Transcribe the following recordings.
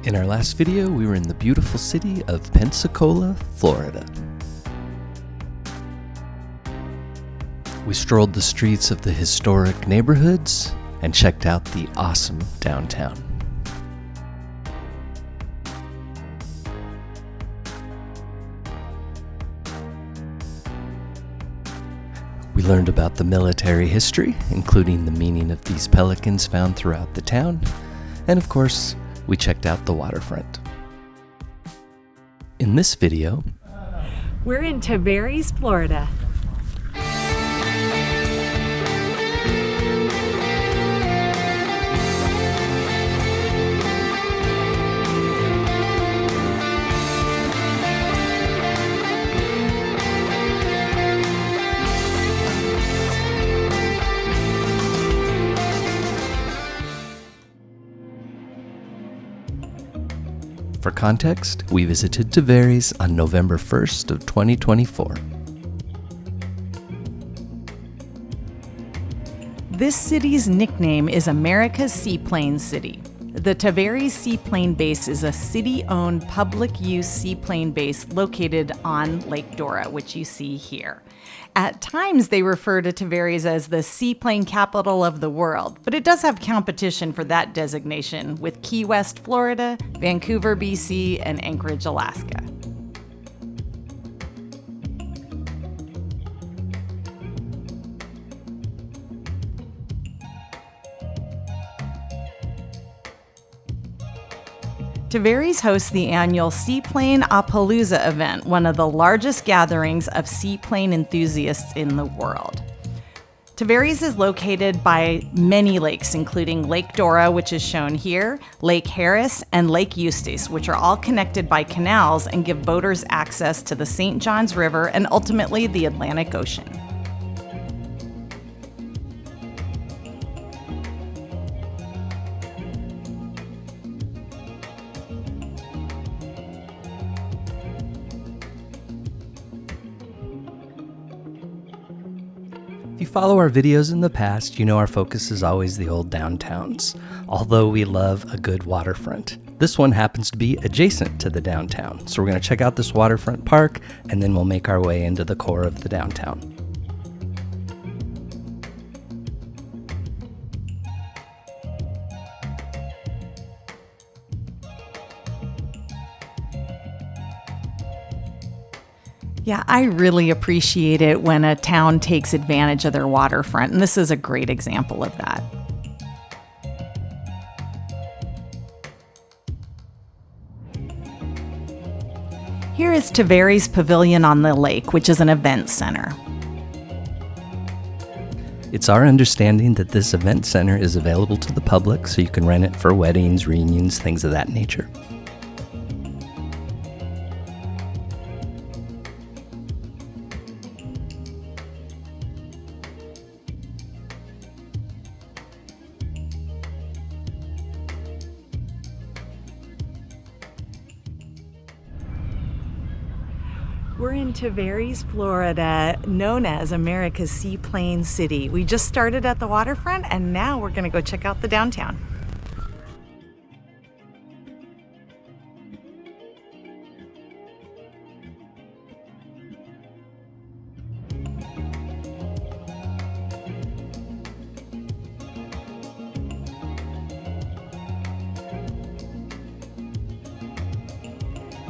In our last video, we were in the beautiful city of Pensacola, Florida. We strolled the streets of the historic neighborhoods and checked out the awesome downtown. We learned about the military history, including the meaning of these pelicans found throughout the town, and of course, we checked out the waterfront. In this video, we're in Tavares, Florida. For context, we visited Tavares on November 1st of 2024. This city's nickname is America's Seaplane City. The Tavares Seaplane Base is a city-owned public-use seaplane base located on Lake Dora, which you see here. At times, they refer to Tavares as the seaplane capital of the world, but it does have competition for that designation with Key West, Florida, Vancouver, BC, and Anchorage, Alaska. Tavares hosts the annual Seaplane Apalooza event, one of the largest gatherings of seaplane enthusiasts in the world. Tavares is located by many lakes, including Lake Dora, which is shown here, Lake Harris, and Lake Eustis, which are all connected by canals and give boaters access to the St. Johns River and ultimately the Atlantic Ocean. If you follow our videos in the past, you know our focus is always the old downtowns, although we love a good waterfront. This one happens to be adjacent to the downtown, so we're going to check out this waterfront park, and then we'll make our way into the core of the downtown. Yeah, I really appreciate it when a town takes advantage of their waterfront, and this is a great example of that. Here is Tavares Pavilion on the Lake, which is an event center. It's our understanding that this event center is available to the public, so you can rent it for weddings, reunions, things of that nature. We're in Tavares, Florida, known as America's Seaplane City. We just started at the waterfront, and now we're going to go check out the downtown.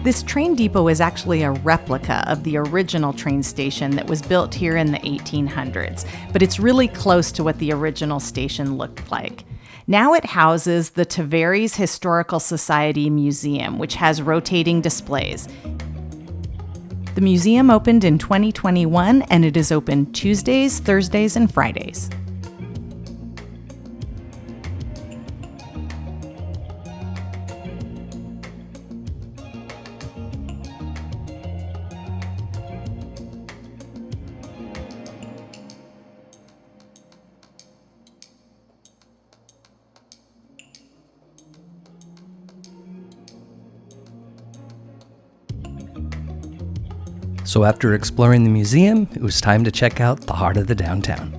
This train depot is actually a replica of the original train station that was built here in the 1800s, but it's really close to what the original station looked like. Now it houses the Tavares Historical Society Museum, which has rotating displays. The museum opened in 2021, and it is open Tuesdays, Thursdays, and Fridays. So after exploring the museum, it was time to check out the heart of the downtown.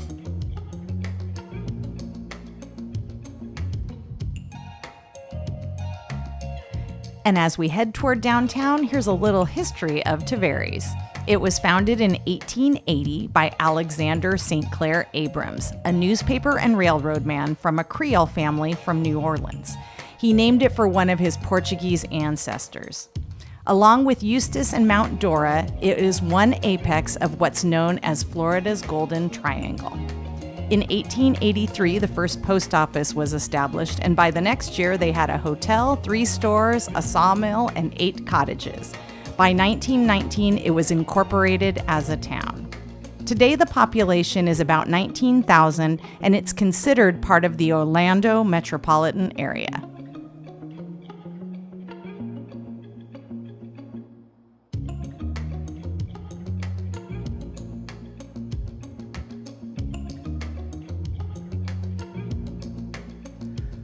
And as we head toward downtown, here's a little history of Tavares. It was founded in 1880 by Alexander St. Clair Abrams, a newspaper and railroad man from a Creole family from New Orleans. He named it for one of his Portuguese ancestors. Along with Eustis and Mount Dora, it is one apex of what's known as Florida's Golden Triangle. In 1883, the first post office was established, and by the next year, they had a hotel, 3 stores, a sawmill, and 8 cottages. By 1919, it was incorporated as a town. Today, the population is about 19,000, and it's considered part of the Orlando metropolitan area.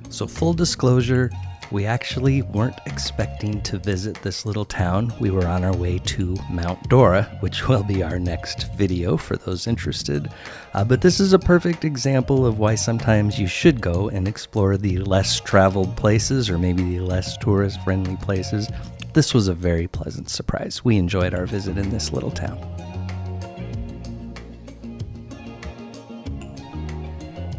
So full disclosure, we actually weren't expecting to visit this little town. We were on our way to Mount Dora, which will be our next video for those interested. But this is a perfect example of why sometimes you should go and explore the less traveled places, or maybe the less tourist-friendly places. This was a very pleasant surprise. We enjoyed our visit in this little town.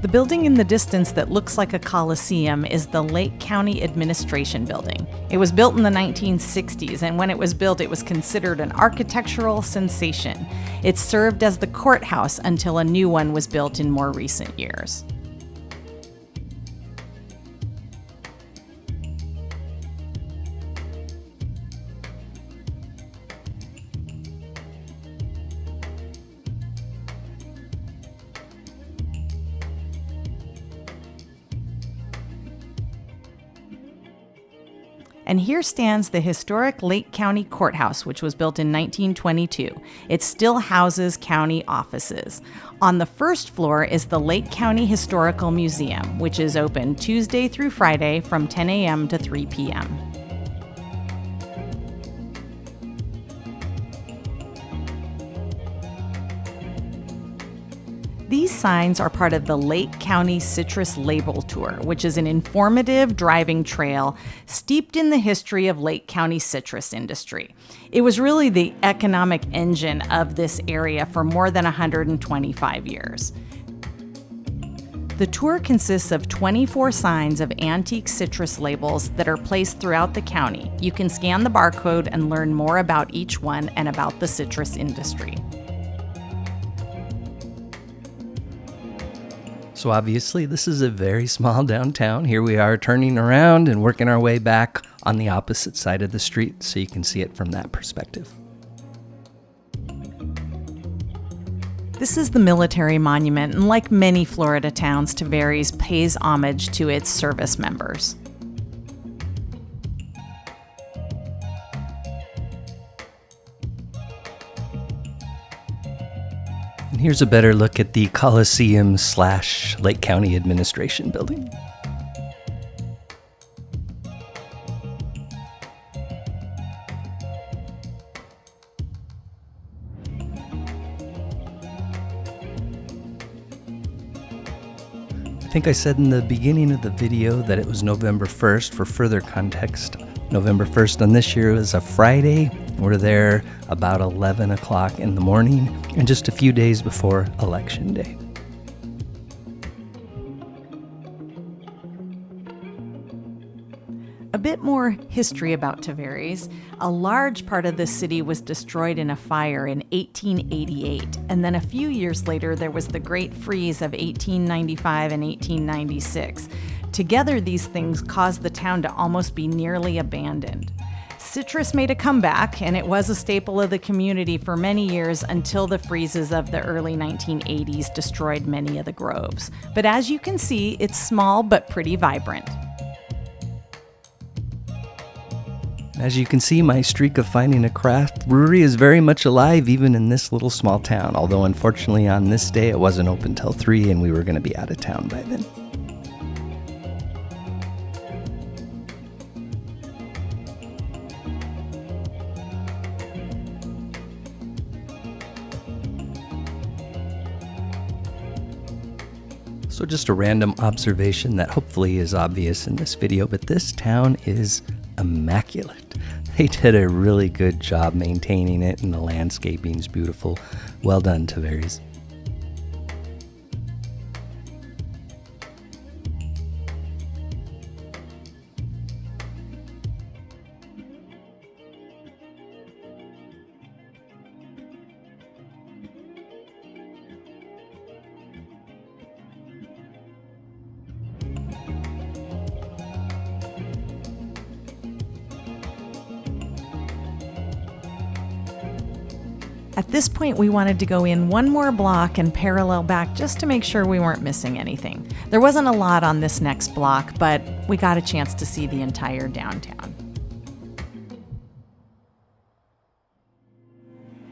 The building in the distance that looks like a coliseum is the Lake County Administration Building. It was built in the 1960s, and when it was built, it was considered an architectural sensation. It served as the courthouse until a new one was built in more recent years. And here stands the historic Lake County Courthouse, which was built in 1922. It still houses county offices. On the first floor is the Lake County Historical Museum, which is open Tuesday through Friday from 10 a.m. to 3 p.m. These signs are part of the Lake County Citrus Label Tour, which is an informative driving trail steeped in the history of Lake County citrus industry. It was really the economic engine of this area for more than 125 years. The tour consists of 24 signs of antique citrus labels that are placed throughout the county. You can scan the barcode and learn more about each one and about the citrus industry. So obviously this is a very small downtown. Here we are turning around and working our way back on the opposite side of the street so you can see it from that perspective. This is the military monument, and like many Florida towns, Tavares pays homage to its service members. And here's a better look at the Coliseum/Lake County Administration Building. I think I said in the beginning of the video that it was November 1st. For further context, November 1st on this year was a Friday. We're there about 11 o'clock in the morning and just a few days before Election Day. A bit more history about Tavares. A large part of the city was destroyed in a fire in 1888, and then a few years later there was the Great Freeze of 1895 and 1896. Together, these things caused the town to almost be nearly abandoned. Citrus made a comeback, and it was a staple of the community for many years until the freezes of the early 1980s destroyed many of the groves. But as you can see, it's small but pretty vibrant. As you can see, my streak of finding a craft brewery is very much alive even in this little small town, although unfortunately on this day it wasn't open till 3 and we were going to be out of town by then. So just a random observation that hopefully is obvious in this video, but this town is immaculate. They did a really good job maintaining it, and the landscaping's beautiful. Well done, Tavares. At this point, we wanted to go in one more block and parallel back just to make sure we weren't missing anything. There wasn't a lot on this next block, but we got a chance to see the entire downtown.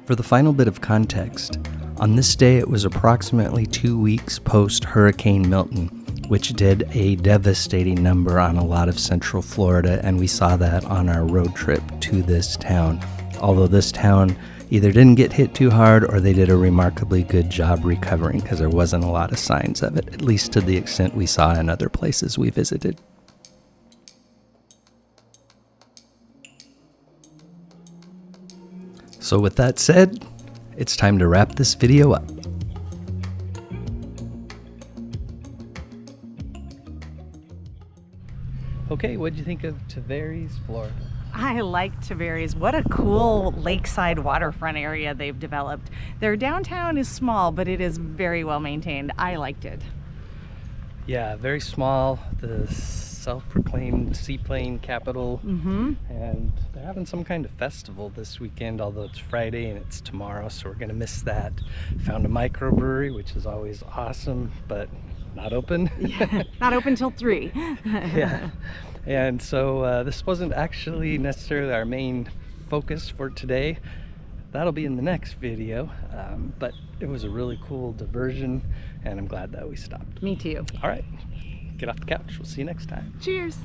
For the final bit of context, on this day it was approximately 2 weeks post Hurricane Milton, which did a devastating number on a lot of Central Florida, and we saw that on our road trip to this town. Although this town either didn't get hit too hard or they did a remarkably good job recovering, because there wasn't a lot of signs of it, at least to the extent we saw in other places we visited. So with that said, it's time to wrap this video up. Okay, what'd you think of Tavares, Florida? I like Tavares. What a cool lakeside waterfront area they've developed. Their downtown is small, but it is very well maintained. I liked it. Yeah, very small. The self-proclaimed seaplane capital. And they're having some kind of festival this weekend, although it's Friday and it's tomorrow, so we're gonna miss that. Found a microbrewery, which is always awesome, but not open. Yeah, not open till 3. Yeah. And so this wasn't actually necessarily our main focus for today. That'll be in the next video, but it was a really cool diversion, and I'm glad that we stopped. Me too. All right, get off the couch. We'll see you next time. Cheers.